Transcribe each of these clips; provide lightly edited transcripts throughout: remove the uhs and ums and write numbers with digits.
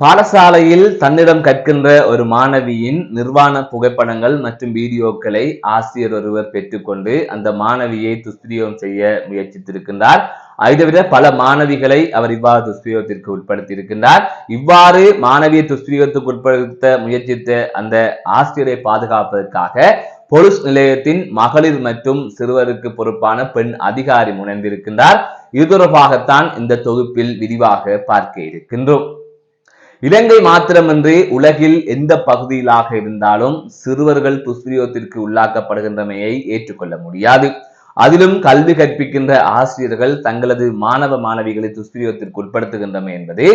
பாடசாலையில் தன்னிடம் கற்கின்ற ஒரு மாணவியின் நிர்வாண புகைப்படங்கள் மற்றும் வீடியோக்களை ஆசிரியர் ஒருவர் பெற்றுக்கொண்டு அந்த மாணவியை துஷ்பிரயோகம் செய்ய முயற்சித்திருக்கின்றார். இதைவிட பல மாணவிகளை அவர் இவ்வாறு துஷ்பிரயோகத்திற்கு உட்படுத்தி இருக்கின்றார். இவ்வாறு மாணவியை துஷ்பிரயோகத்துக்கு உட்படுத்த முயற்சித்த அந்த ஆசிரியரை பாதுகாப்பதற்காக போலீஸ் நிலையத்தின் மகளிர் மற்றும் சிறுவருக்கு பொறுப்பான பெண் அதிகாரி முனைந்திருக்கின்றார். இது தொடர்பாகத்தான் இந்த தொகுப்பில் விரிவாக பார்க்க இருக்கின்றோம். இலங்கை மாத்திரமின்றி உலகில் எந்த பகுதியிலாக இருந்தாலும் சிறுவர்கள் துஷ்பிரயோகத்திற்கு உள்ளாக்கப்படுகின்றமையை ஏற்றுக்கொள்ள முடியாது. அதிலும் கல்வி கற்பிக்கின்ற ஆசிரியர்கள் தங்களது மாணவ மாணவிகளை துஷ்பிரயோகத்திற்கு உட்படுத்துகின்றமை என்பது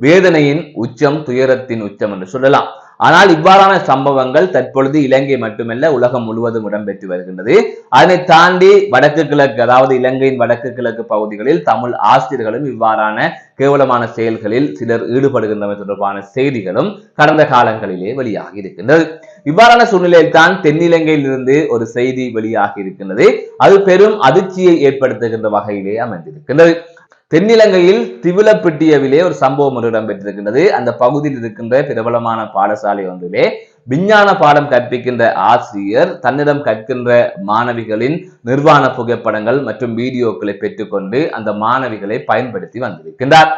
வேதனையின் உச்சம், துயரத்தின் உச்சம் என்று சொல்லலாம். ஆனால் இவ்வாறான சம்பவங்கள் தற்பொழுது இலங்கை மட்டுமல்ல உலகம் முழுவதும் இடம்பெற்று வருகின்றது. அதனை தாண்டி வடக்கு கிழக்கு, அதாவது இலங்கையின் வடக்கு கிழக்கு பகுதிகளில் தமிழ் ஆசிரியர்களும் இவ்வாறான கேவலமான செயல்களில் சிலர் ஈடுபடுகின்றமை தொடர்பான செய்திகளும் கடந்த காலங்களிலே வெளியாகி இருக்கின்றது. இவ்வாறான சூழ்நிலையில் தான் தென்னிலங்கையில் இருந்து ஒரு செய்தி வெளியாகி இருக்கின்றது. அது பெரும் அதிர்ச்சியை ஏற்படுத்துகின்ற வகையிலே அமைந்திருக்கின்றது. தென்னிலங்கையில் திவிலப்பிட்டியவிலே ஒரு சம்பவம் ஒன்று இடம்பெற்றிருக்கின்றது. அந்த பகுதியில் இருக்கின்ற பிரபலமான பாடசாலை ஒன்றிலே விஞ்ஞான பாடம் கற்பிக்கின்ற ஆசிரியர் தன்னிடம் கற்கின்ற மாணவிகளின் நிர்வாண புகைப்படங்கள் மற்றும் வீடியோக்களை பெற்றுக்கொண்டு அந்த மாணவிகளை பயன்படுத்தி வந்திருக்கின்றார்.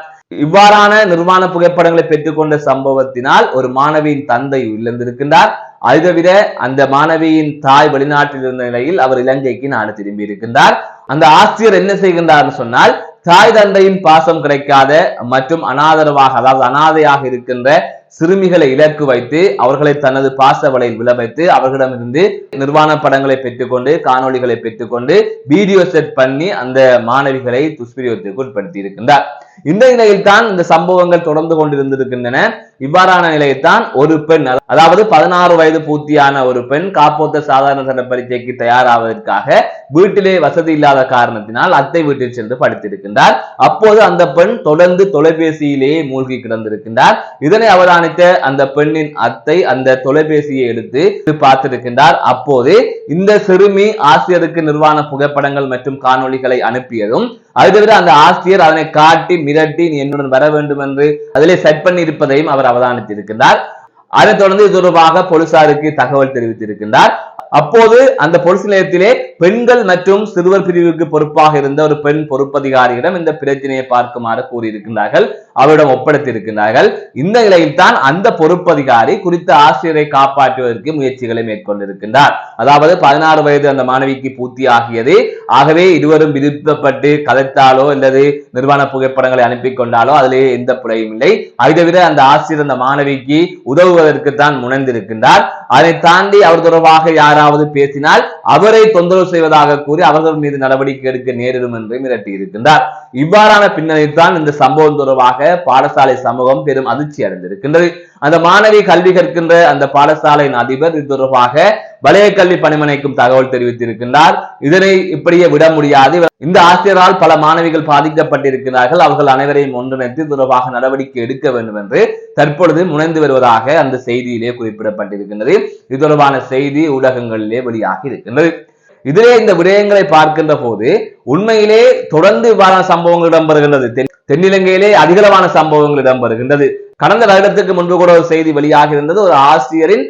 இவ்வாறான நிர்வாண புகைப்படங்களை பெற்றுக்கொண்ட சம்பவத்தினால் ஒரு மாணவியின் தந்தை உயிரிழந்திருக்கின்றார். அதை தவிர அந்த மாணவியின் தாய் வெளிநாட்டில் இருந்த நிலையில் அவர் இலங்கைக்கு நாடு திரும்பி இருக்கின்றார். அந்த ஆசிரியர் என்ன செய்கின்றார் சொன்னால், தாய் தந்தையின் பாசம் கிடைக்காத மற்றும் அனாதரவாக, அதாவது அனாதையாக இருக்கின்ற சிறுமிகளை இலக்கு வைத்து அவர்களை தனது பாச வலையில் விழ வைத்து அவர்களிடமிருந்து நிர்வாண படங்களை பெற்றுக்கொண்டு காணொலிகளை பெற்றுக்கொண்டு வீடியோ செட் பண்ணி அந்த மாணவிகளை துஷ்பிரயோகத்திற்கு உட்படுத்தி இருக்கின்றார். இந்த நிலையில் தான் இந்த சம்பவங்கள் தொடர்ந்து கொண்டிருந்திருக்கின்றன. இவ்வாறான நிலையத்தான் ஒரு பெண், அதாவது 16 வயது பூர்த்தியான ஒரு பெண் காப்போத்த சாதாரண தர பரீட்சைக்கு தயாராவதற்காக வீட்டிலே வசதி இல்லாத காரணத்தினால் அத்தை வீட்டில் சென்று படித்திருக்கின்றார். அப்போது அந்த பெண் தொடர்ந்து தொலைபேசியிலேயே மூழ்கி கிடந்திருக்கின்றார். இதனை அவதானித்த அந்த பெண்ணின் அத்தை அந்த தொலைபேசியை எடுத்து பார்த்திருக்கின்றார். அப்போது இந்த சிறுமி ஆசிரியருக்கு நிர்வாண புகைப்படங்கள் மற்றும் காணொலிகளை அனுப்பியதும், அது தவிர அந்த ஆசிரியர் அதனை காட்டி மிரட்டி நீ என்னுடன் வர வேண்டும் என்று அதிலே செட் பண்ணி இருப்பதையும் அவர் அவதானித்திருக்கின்றார். அதைத் தொடர்ந்து இது தொடர்பாக போலீசாருக்கு தகவல் தெரிவித்திருக்கின்றார். அப்போது அந்த போலீஸ் நிலையத்திலே பெண்கள் மற்றும் சிறுவர் பிரிவுக்கு பொறுப்பாக இருந்த ஒரு பெண் பொறுப்பதிகாரியிடம் இந்த பிரச்சனையை பார்க்குமாறு கூறியிருக்கின்றார்கள், அவரிடம் ஒப்படைத்திருக்கிறார்கள். இந்த நிலையில் தான் அந்த பொறுப்பதிகாரி குறித்த ஆசிரியரை காப்பாற்றுவதற்கு முயற்சிகளை மேற்கொண்டிருக்கின்றார். அதாவது 16 வயது அந்த மாணவிக்கு பூர்த்தி ஆகியது. ஆகவே இருவரும் விருப்பப்பட்டு கதைத்தாலோ அல்லது நிர்வாண புகைப்படங்களை அனுப்பி கொண்டாலோ அதிலேயே எந்த பிழையும் இல்லை. அதை தவிர அந்த ஆசிரியர் அந்த மாணவிக்கு உதவுவதற்கு தான் முனைந்திருக்கின்றார். அதை தாண்டி அவர் தொடர்பாக யாராவது பேசினால் அவரை தொந்தரவு செய்வதாக கூறி அவர்கள் மீது நடவடிக்கை எடுக்க நேரிடும் என்று மிரட்டி இருக்கின்றார். இவ்வாறான பின்னணியில் தான் இந்த சம்பவம் தொடர்பாக பாடசாலை சமூகம் பெரும் அதிர்ச்சி அடைந்திருக்கின்றது. அந்த மாணவி கல்வி கற்கின்ற அந்த பாடசாலையின் அதிபர் இது தொடர்பாக வலய கல்வி பணிமனைக்கும் தகவல் தெரிவித்திருக்கின்றார். இதனை இப்படியே விட முடியாது, இந்த ஆசிரியரால் பல மாணவிகள் பாதிக்கப்பட்டிருக்கிறார்கள், அவர்கள் அனைவரையும் ஒன்றிணைத்து தொடர்பாக நடவடிக்கை எடுக்க வேண்டும் என்று தற்பொழுது முனைந்து வருவதாக அந்த செய்தியிலே குறிப்பிடப்பட்டிருக்கின்றது. இது தொடர்பான செய்தி ஊடகங்களிலே வெளியாகி இருக்கின்றது. இதிலே இந்த விடயங்களை பார்க்கின்ற போது உண்மையிலே தொடர்ந்து இவ்வாறான சம்பவங்கள் இடம்பெறுகின்றது. தென்னிலங்கையிலே அதிகளவான சம்பவங்கள் இடம்பெறுகின்றது. கடந்த வருடத்துக்கு முன்பு கூட ஒரு செய்தி வெளியாக இருந்தது. ஒரு ஆசிரியரின்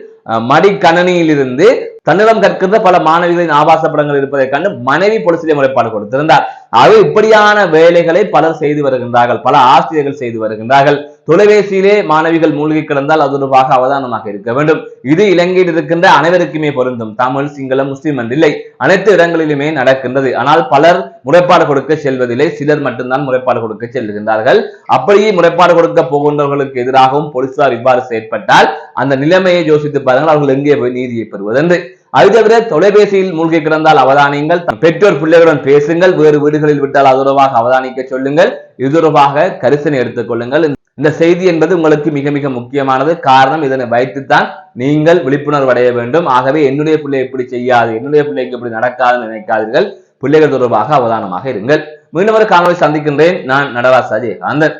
மடிக்கணனியில் இருந்து தன்னிடம் கற்கின்ற பல மாணவிகளின் ஆபாச படங்கள் இருப்பதை கண்டு மனைவி போலீசிலே முறைப்பாடு கொடுத்திருந்தார். அது இப்படியான வேலைகளை பலர் செய்து வருகின்றார்கள், பல ஆசிரியர்கள் செய்து வருகின்றார்கள். தொலைபேசியிலே மாணவிகள் மூழ்கி கிடந்தால் அது தொடர்பாக அவதானமாக இருக்க வேண்டும். இது இலங்கையில் இருக்கின்ற அனைவருக்குமே பொருந்தும். தமிழ், சிங்களம், முஸ்லிம் என்றில்லை, அனைத்து இடங்களிலுமே நடக்கின்றது. ஆனால் பலர் முறைப்பாடு கொடுக்க செல்வதில்லை, சிலர் மட்டும்தான் முறைப்பாடு கொடுக்க செல்கின்றார்கள். அப்படியே முறைப்பாடு கொடுக்க போகின்றவர்களுக்கு எதிராகவும் போலீசார் இவ்வாறு செயற்பட்டால் அந்த நிலைமையை யோசித்து பாருங்கள், அவர்கள் எங்கே போய் நீதியை பெறுவதென்று. அது தவிர தொலைபேசியில் மூழ்கி கிடந்தால் அவதானியுங்கள், பெற்றோர் பிள்ளைகளுடன் பேசுங்கள், வேறு வீடுகளில் விட்டால் அது தொடர்பாக அவதானிக்க சொல்லுங்கள், இது தொடர்பாக கரிசனை எடுத்துக் கொள்ளுங்கள். இந்த செய்தி என்பது உங்களுக்கு மிக மிக முக்கியமானது. காரணம், இதனை வைத்துத்தான் நீங்கள் விழிப்புணர்வு அடைய வேண்டும். ஆகவே என்னுடைய பிள்ளை எப்படி செய்யாது, என்னுடைய பிள்ளைக்கு எப்படி நடக்காதுன்னு நினைக்காதீர்கள். பிள்ளைகள் தொடர்பாக அவதானமாக இருங்கள். மீண்டும் ஒரு காணொலி சந்திக்கின்றேன். நான் நடராஜ் அஜயகாந்தன்.